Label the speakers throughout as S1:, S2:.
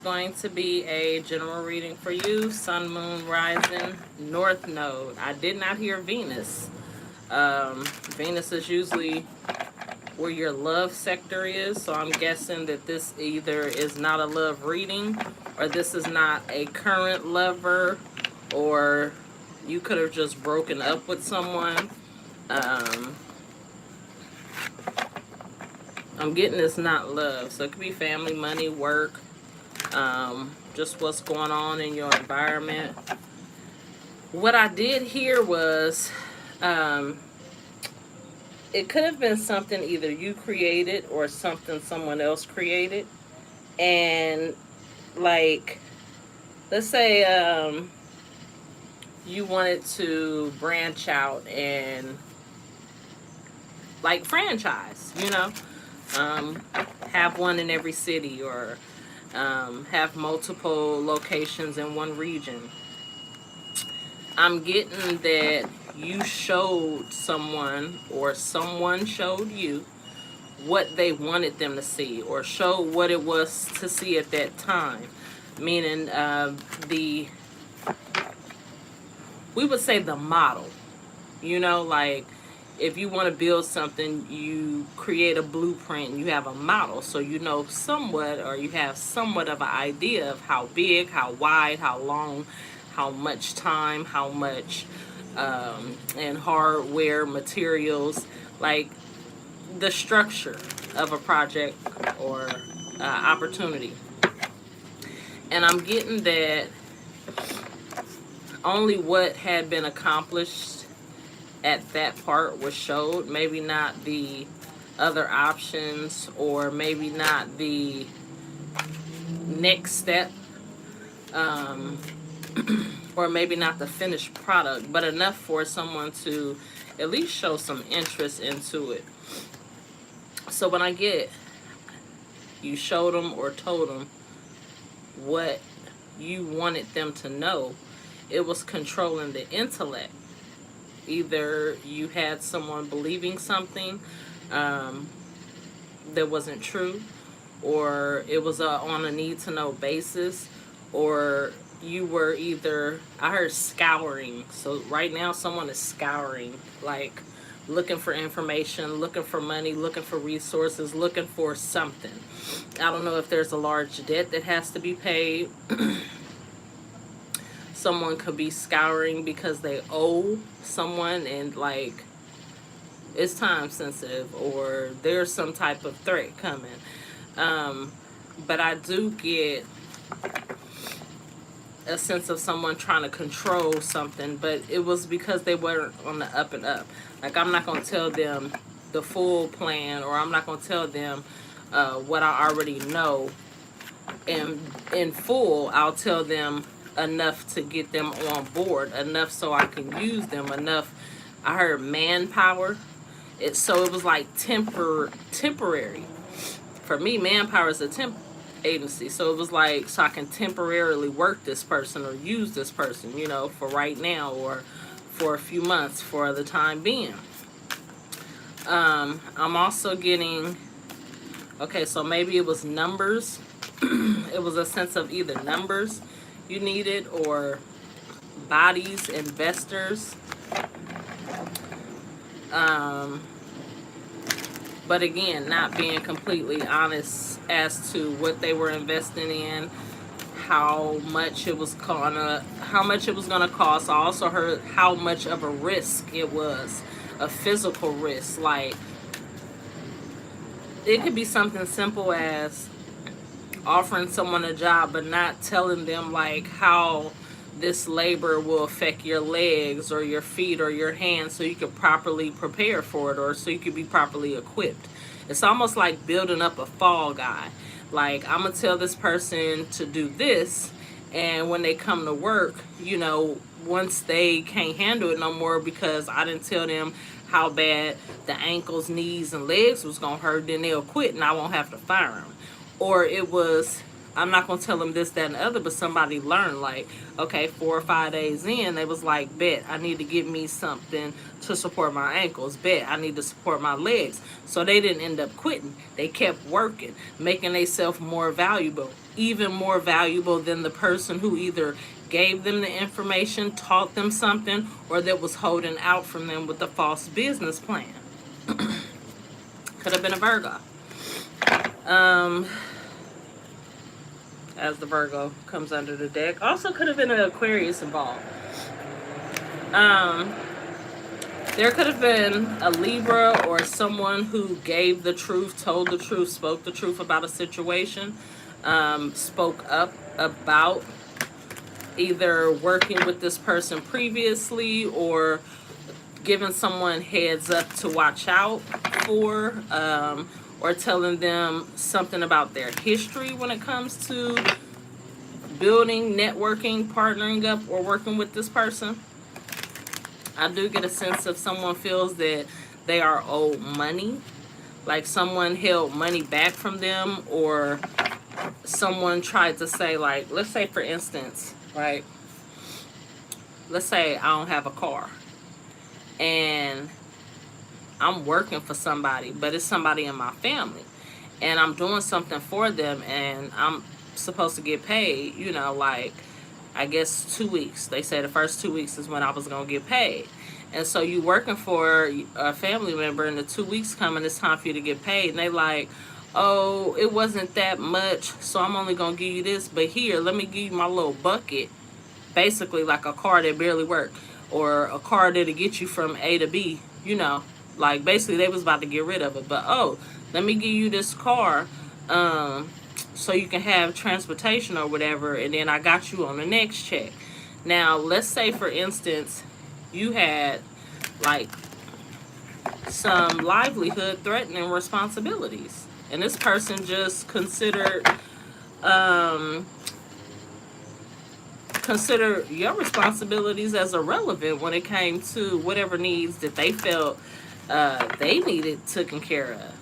S1: Going to be a general reading for you, Sun, Moon, Rising, North Node. I did not hear Venus. Venus is usually where your love sector is, so I'm guessing that this either is not a love reading, or this is not a current lover, or you could have just broken up with someone. I'm getting it's not love, so it could be family, money, work, just what's going on in your environment. What I did here was, it could have been something either you created or something someone else created. And, like, let's say you wanted to branch out and, like, franchise, have one in every city, or have multiple locations in one region. I'm getting that you showed someone, or someone showed you, what they wanted them to see, or showed what it was to see at that time. Meaning, we would say the model. Like, if you want to build something, you create a blueprint, you have a model, so you know somewhat, or you have somewhat of an idea of how big, how wide, how long, how much time, how much, and hardware, materials, like the structure of a project or opportunity. And I'm getting that only what had been accomplished at that part was showed, maybe not the other options, or maybe not the next step, or maybe not the finished product, but enough for someone to at least show some interest into it. So when I get you showed them or told them what you wanted them to know, it was controlling the intellect. Either you had someone believing something that wasn't true, or it was on a need-to-know basis, or you were either, I heard scouring. So right now someone is scouring, like looking for information, looking for money, looking for resources, looking for something. I don't know if there's a large debt that has to be paid. Someone could be scouring because they owe someone, and like it's time sensitive, or there's some type of threat coming. But I do get a sense of someone trying to control something, but it was because they weren't on the up and up. Like, I'm not going to tell them the full plan, or I'm not going to tell them what I already know in full. I'll tell them enough to get them on board, enough so I can use them, enough. I heard manpower. So it was like temporary. For me, manpower is a temp agency, so it was like, so I can temporarily work this person or use this person, for right now, or for a few months, for the time being. I'm also getting, okay, so maybe it was numbers. It was a sense of either numbers you needed, or bodies, investors. But again, not being completely honest as to what they were investing in, how much it was gonna cost. I also heard how much of a risk it was, a physical risk. Like, it could be something simple as offering someone a job, but not telling them like how this labor will affect your legs or your feet or your hands, so you could properly prepare for it, or so you could be properly equipped. It's almost like building up a fall guy. Like, I'm gonna tell this person to do this, and when they come to work, once they can't handle it no more because I didn't tell them how bad the ankles, knees, and legs was gonna hurt, then they'll quit and I won't have to fire them. Or it was, I'm not going to tell them this, that, and the other, but somebody learned, like, okay, 4 or 5 days in, they was like, bet, I need to give me something to support my ankles. Bet, I need to support my legs. So they didn't end up quitting. They kept working, making themselves more valuable. even more valuable than the person who either gave them the information, taught them something, or that was holding out from them with a false business plan. Could have been a Virgo. As the Virgo comes under the deck. Also could have been an Aquarius involved. There could have been a Libra or someone who gave the truth, told the truth, spoke the truth about a situation, spoke up about either working with this person previously or giving someone heads up to watch out for, or telling them something about their history when it comes to building, networking, partnering up, or working with this person. I do get a sense of someone feels that they are owed money, like someone held money back from them, or someone tried to say, like, let's say for instance, right? Let's say I don't have a car and I'm working for somebody, but it's somebody in my family, and I'm doing something for them, and I'm supposed to get paid, you know, like, I guess 2 weeks. They say the first 2 weeks is when I was going to get paid. And so you working for a family member, and the 2 weeks coming, it's time for you to get paid. And they like, oh, it wasn't that much, so I'm only going to give you this. But here, let me give you my little bucket. Basically like a car that barely worked, or a car that'll get you from A to B, you know. Like, basically, they was about to get rid of it. But, oh, let me give you this car so you can have transportation or whatever, and then I got you on the next check. Now, let's say, for instance, you had, like, some livelihood-threatening responsibilities, and this person just considered your responsibilities as irrelevant when it came to whatever needs that they felt they needed taken care of.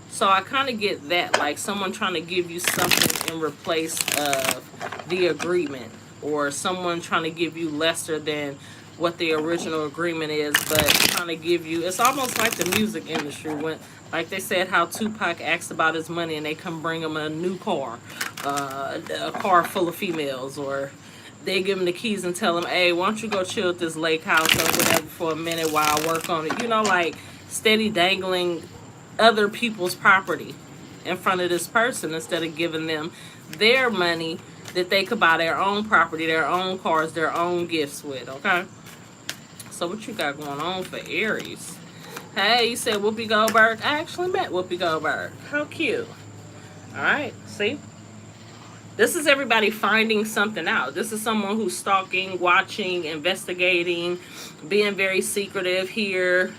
S1: So I kind of get that, like someone trying to give you something in replace of the agreement, or someone trying to give you lesser than what the original agreement is, but trying to give you, it's almost like the music industry, when, like they said, how Tupac asked about his money and they come bring him a new car, a car full of females, or they give him the keys and tell him, hey, why don't you go chill at this lake house or whatever for a minute while I work on it. You know, like steady dangling other people's property in front of this person instead of giving them their money that they could buy their own property, their own cars, their own gifts with, okay? So what you got going on for Aries? Hey, you said Whoopi Goldberg. I actually met Whoopi Goldberg. How cute. All right, see? This is everybody finding something out. This is someone who's stalking, watching, investigating, being very secretive here,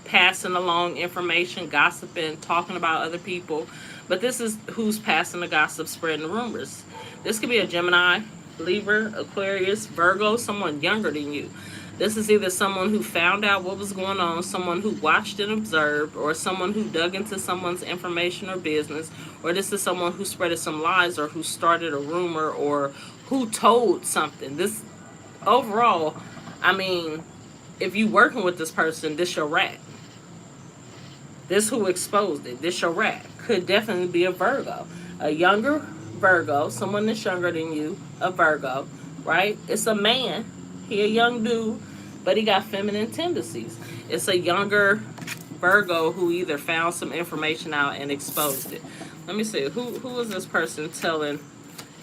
S1: passing along information, gossiping, talking about other people. But this is who's passing the gossip, spreading the rumors. This could be a Gemini, Libra, Aquarius, Virgo, someone younger than you. This is either someone who found out what was going on, someone who watched and observed, or someone who dug into someone's information or business, or this is someone who spreaded some lies, or who started a rumor, or who told something. This, overall, I mean, if you working with this person, this your rat. This who exposed it. This your rat. Could definitely be a Virgo. A younger Virgo, someone that's younger than you, a Virgo, right? It's a man. He a young dude, but he got feminine tendencies. It's a younger Virgo who either found some information out and exposed it. Let me see. Who is this person telling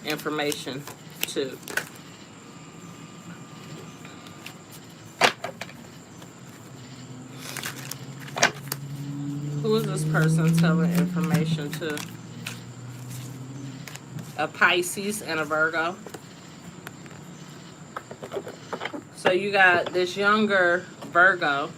S1: information to? Who is this person telling information to? A Pisces and a Virgo. So you got this younger Virgo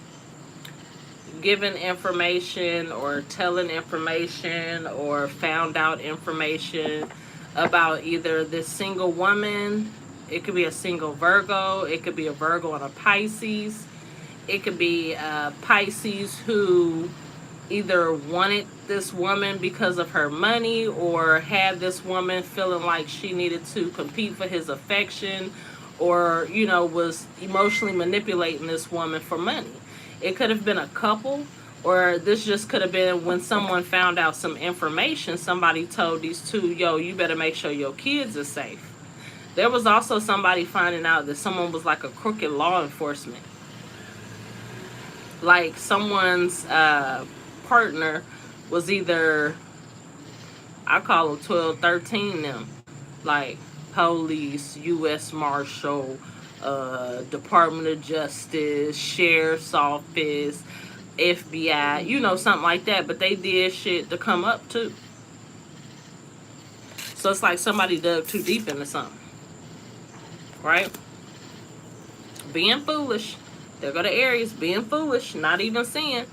S1: giving information or telling information or found out information about either this single woman. It could be a single Virgo. It could be a Virgo and a Pisces. It could be a Pisces who either wanted this woman because of her money, or had this woman feeling like she needed to compete for his affection, or, you know, was emotionally manipulating this woman for money. It could have been a couple, Or this just could have been when someone found out some information, somebody told these two, yo, you better make sure your kids are safe. There was also somebody finding out that someone was like a crooked law enforcement. Like someone's partner was either, I call them 12, 13 them. Like police, U.S. Marshal, Department of Justice, Sheriff's Office, FBI, you know, something like that. But they did shit to come up too. So it's like somebody dug too deep into something. Right? Being foolish. There go the Aries, being foolish, not even seeing.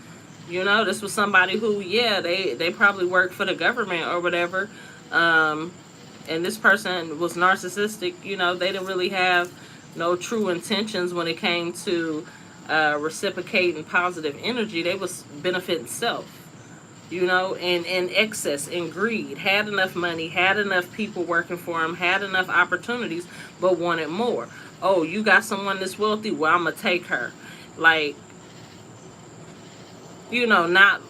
S1: You know, this was somebody who, yeah, they probably worked for the government or whatever. And this person was narcissistic. You know, they didn't really have no true intentions when it came to reciprocating positive energy. They was benefiting self. You know, and excess and greed. Had enough money, had enough people working for them, had enough opportunities, but wanted more. Oh, you got someone that's wealthy? Well, I'm going to take her. Like, you know, not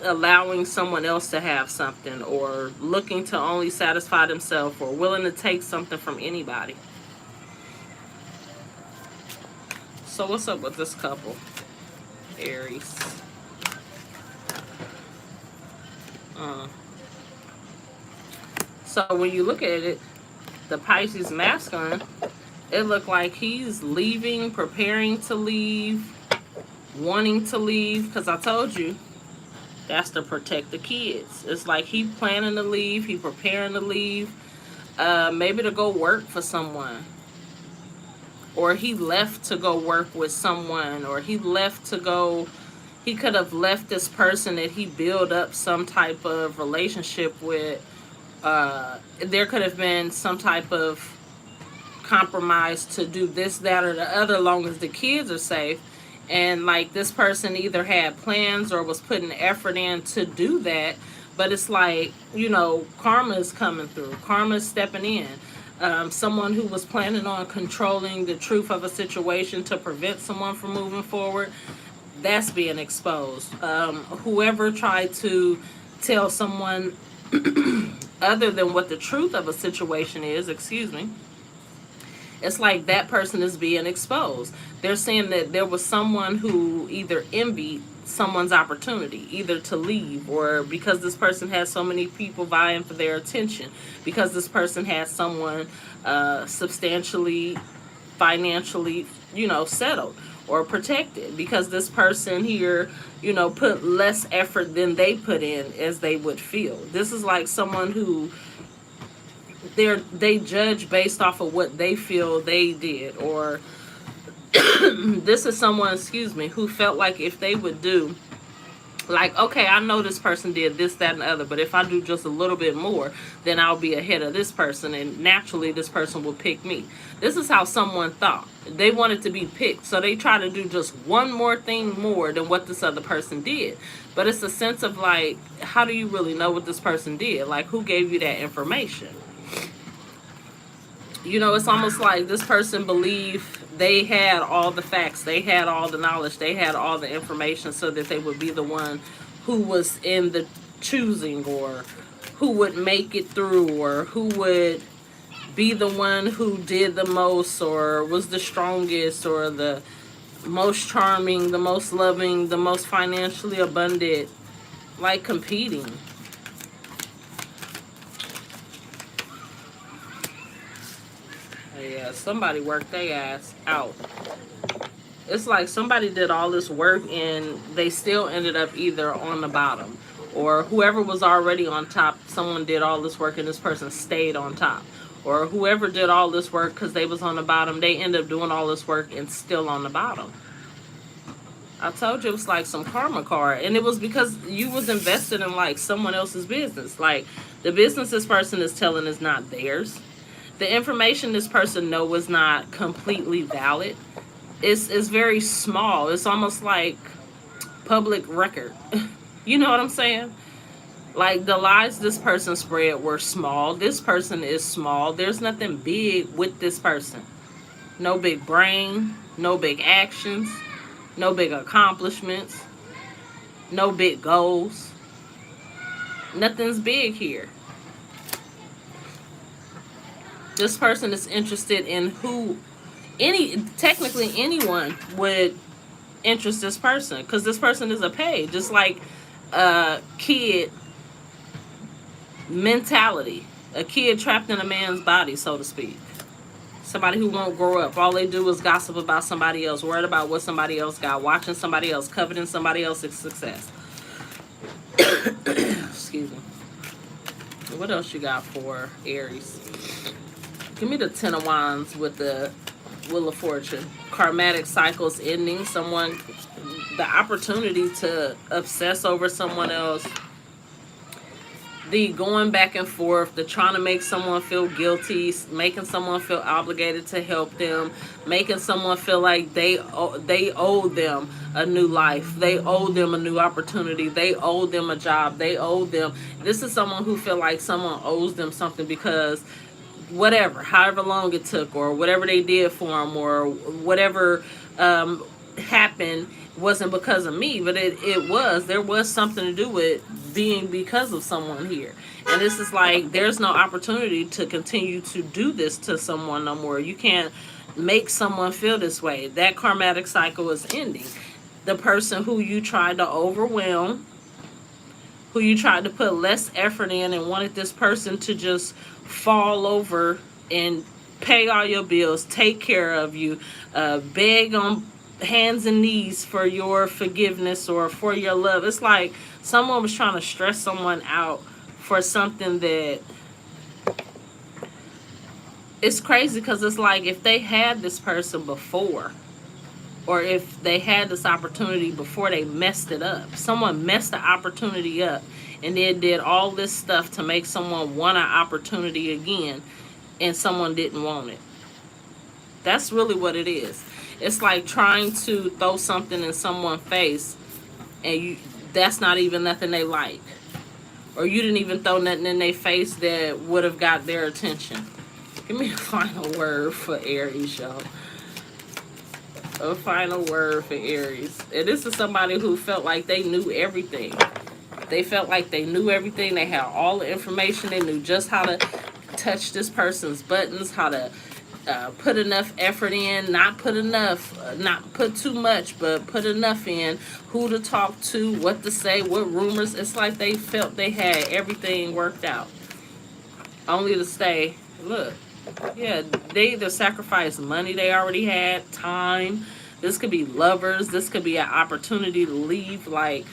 S1: allowing someone else to have something, or looking to only satisfy themselves, or willing to take something from anybody. So what's up with this couple? Aries. So when you look at it, the Pisces masculine, it looked like he's leaving, preparing to leave, wanting to leave. Because I told you, that's to protect the kids. It's like he planning to leave, he preparing to leave, maybe to go work for someone. Or he left to go work with someone. Or he left to go, he could have left this person that he built up some type of relationship with. There could have been some type of compromise to do this, that, or the other, long as the kids are safe. And like this person either had plans or was putting effort in to do that. But it's like, you know, karma is coming through. Karma is stepping in. Someone who was planning on controlling the truth of a situation to prevent someone from moving forward, that's being exposed. Whoever tried to tell someone other than what the truth of a situation is, it's like that person is being exposed. They're saying that there was someone who either envied someone's opportunity, either to leave, or because this person has so many people vying for their attention, because this person has someone substantially financially, you know, settled or protected, because this person here, you know, put less effort than they put in as they would feel. This is like someone who they judge based off of what they feel they did. Or this is someone, who felt like if they would do, like, okay, I know this person did this, that, and the other, but if I do just a little bit more, then I'll be ahead of this person, and naturally this person will pick me. This is how someone thought. They wanted to be picked, so they try to do just one more thing more than what this other person did. But it's a sense of like, how do you really know what this person did? Like, who gave you that information? You know, it's almost like this person believed they had all the facts, they had all the knowledge, they had all the information, so that they would be the one who was in the choosing, or who would make it through, or who would be the one who did the most, or was the strongest, or the most charming, the most loving, the most financially abundant, like competing. Yeah, somebody worked their ass out. It's like somebody did all this work and they still ended up either on the bottom, or whoever was already on top, someone did all this work and this person stayed on top. Or whoever did all this work because they was on the bottom, they end up doing all this work and still on the bottom. I told you it was like some karma card. And it was because you was invested in like someone else's business. Like the business this person is telling is not theirs. The information this person know is not completely valid. It's very small. It's almost like public record. You know what I'm saying? Like the lies this person spread were small. This person is small. There's nothing big with this person. No big brain, no big actions, no big accomplishments, No big goals. Nothing's big here. This person is interested in who, technically anyone would interest this person, because this person is a pay, just like a kid mentality, a kid trapped in a man's body, so to speak. Somebody who won't grow up. All they do is gossip about somebody else, worried about what somebody else got, watching somebody else, coveting somebody else's success. Excuse me. What else you got for Aries? Give me the Ten of Wands with the Wheel of Fortune. Karmatic cycles ending. Someone, the opportunity to obsess over someone else. The going back and forth, the trying to make someone feel guilty, making someone feel obligated to help them, making someone feel like they owe them a new life, they owe them a new opportunity, they owe them a job, they owe them. This is someone who feel like someone owes them something because whatever, however long it took, or whatever they did for them, or whatever happened wasn't because of me, but there was something to do with being because of someone here. And this is like, there's no opportunity to continue to do this to someone no more. You can't make someone feel this way. That karmatic cycle is ending. The person who you tried to overwhelm, who you tried to put less effort in and wanted this person to just fall over and pay all your bills, take care of you, beg on hands and knees for your forgiveness or for your love. It's like someone was trying to stress someone out for something that, it's crazy, because it's like if they had this person before, or if they had this opportunity before they messed it up, someone messed the opportunity up and then did all this stuff to make someone want an opportunity again, and someone didn't want it. That's really what it is. It's like trying to throw something in someone's face and that's not even nothing they like. Or you didn't even throw nothing in their face that would have got their attention. Give me a final word for Aries, y'all. A final word for Aries. And this is somebody who felt like they knew everything. They felt like they knew everything. They had all the information. They knew just how to touch this person's buttons, how to put enough effort in, not put enough, not put too much, but put enough in, who to talk to, what to say, what rumors. It's like they felt they had everything worked out, only to stay. Look, yeah, they either sacrificed money they already had, time. This could be lovers. This could be an opportunity to leave. Like,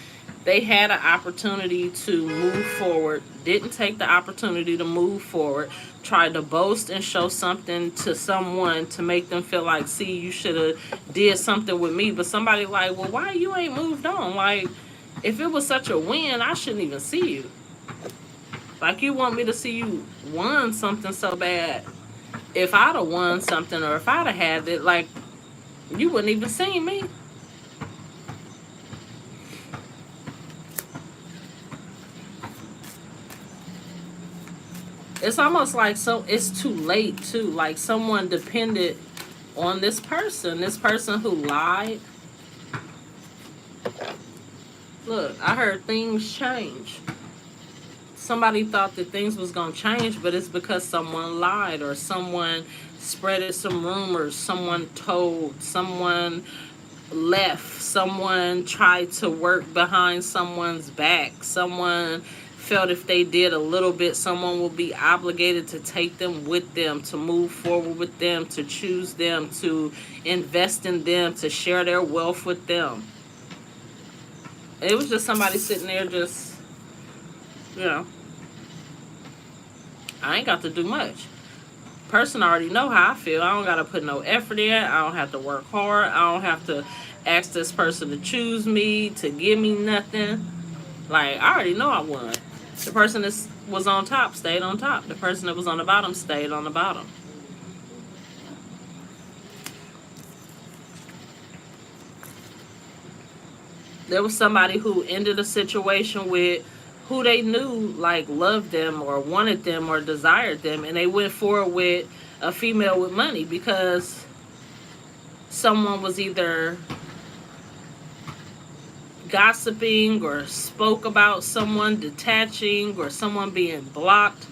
S1: they had an opportunity to move forward, didn't take the opportunity to move forward, tried to boast and show something to someone to make them feel like, see, you should have did something with me. But somebody like, well, why you ain't moved on? Like, if it was such a win, I shouldn't even see you. Like, you want me to see you won something so bad. If I'd have won something, or if I'd have had it, like, you wouldn't even see me. It's almost like, so it's too late too. Like, someone depended on this person who lied. Look, I heard things change. Somebody thought that things was gonna change, but it's because someone lied, or someone spreaded some rumors, someone told, someone left, someone tried to work behind someone's back, someone felt if they did a little bit, someone will be obligated to take them with them, to move forward with them, to choose them, to invest in them, to share their wealth with them. It was just somebody sitting there just, you know, I ain't got to do much. Person already know how I feel. I don't got to put no effort in. I don't have to work hard. I don't have to ask this person to choose me, to give me nothing. Like, I already know I won. The person that was on top stayed on top. The person that was on the bottom stayed on the bottom. There was somebody who ended a situation with who they knew, like, loved them or wanted them or desired them, and they went forward with a female with money because someone was either gossiping or spoke about someone, detaching, or someone being blocked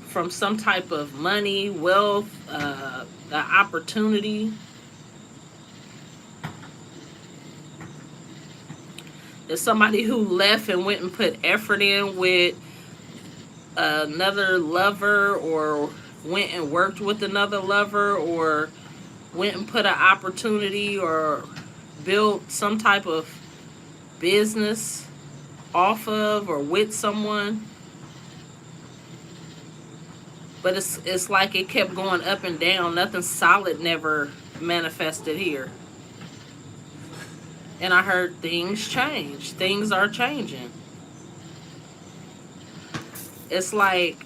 S1: from some type of money, wealth, opportunity. There's somebody who left and went and put effort in with another lover, or went and worked with another lover, or went and put an opportunity or built some type of business off of or with someone. But it's like it kept going up and down. Nothing solid never manifested here. And I heard things change. Things are changing. It's like,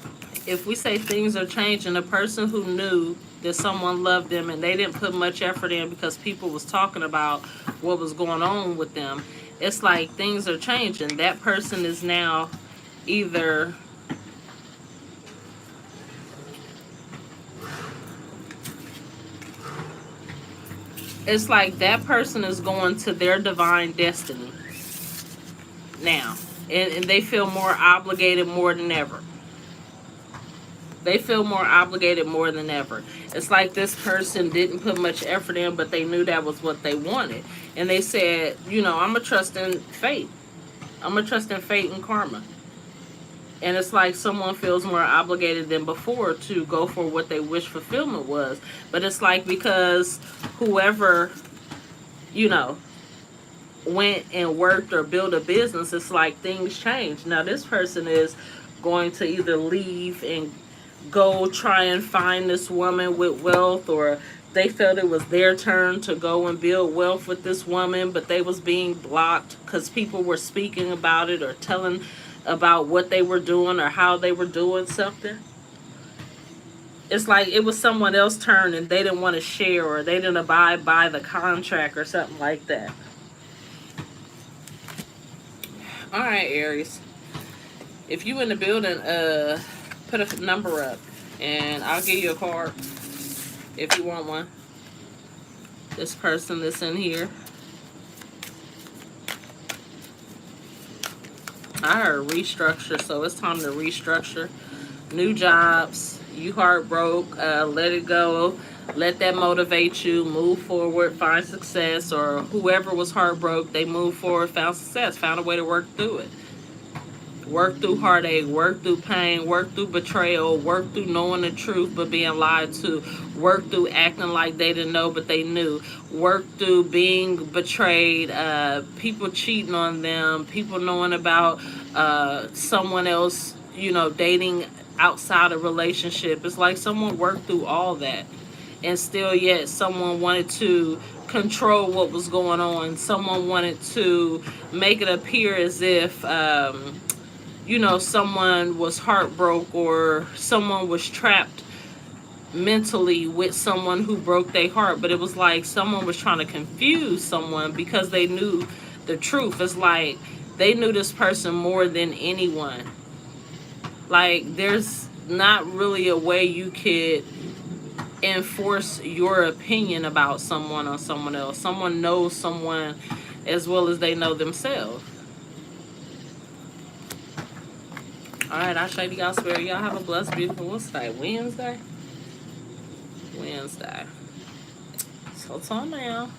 S1: if we say things are changing, a person who knew that someone loved them and they didn't put much effort in because people was talking about what was going on with them, it's like things are changing. That person is now either it's like that person is going to their divine destiny now. And they feel more obligated more than ever. They feel more obligated more than ever. It's like this person didn't put much effort in, but they knew that was what they wanted. And they said, you know, I'm going to trust in fate. I'm going to trust in fate and karma. And it's like someone feels more obligated than before to go for what they wish fulfillment was. But it's like because whoever, you know, went and worked or built a business, it's like things change. Now this person is going to either leave and go try and find this woman with wealth, or they felt it was their turn to go and build wealth with this woman, but they was being blocked because people were speaking about it or telling about what they were doing or how they were doing something. It's like it was someone else's turn and they didn't want to share, or they didn't abide by the contract or something like that. All right, Aries. If you in the building, put a number up, and I'll give you a card if you want one. This person that's in here. I heard restructure, so it's time to restructure. New jobs. You heartbroke. Let it go. Let that motivate you. Move forward. Find success. Or whoever was heartbroken, they moved forward, found success, found a way to work through it. Work through heartache, work through pain, work through betrayal, work through knowing the truth but being lied to, work through acting like they didn't know but they knew, work through being betrayed, people cheating on them, people knowing about someone else, you know, dating outside a relationship. It's like someone worked through all that, and still yet someone wanted to control what was going on. Someone wanted to make it appear as if you know, someone was heartbroken or someone was trapped mentally with someone who broke their heart. But it was like someone was trying to confuse someone because they knew the truth. It's like they knew this person more than anyone. Like there's not really a way you could enforce your opinion about someone on someone else. Someone knows someone as well as they know themselves. Alright, I'll show you guys where y'all have a blessed, beautiful, what's today? Wednesday? So, till now.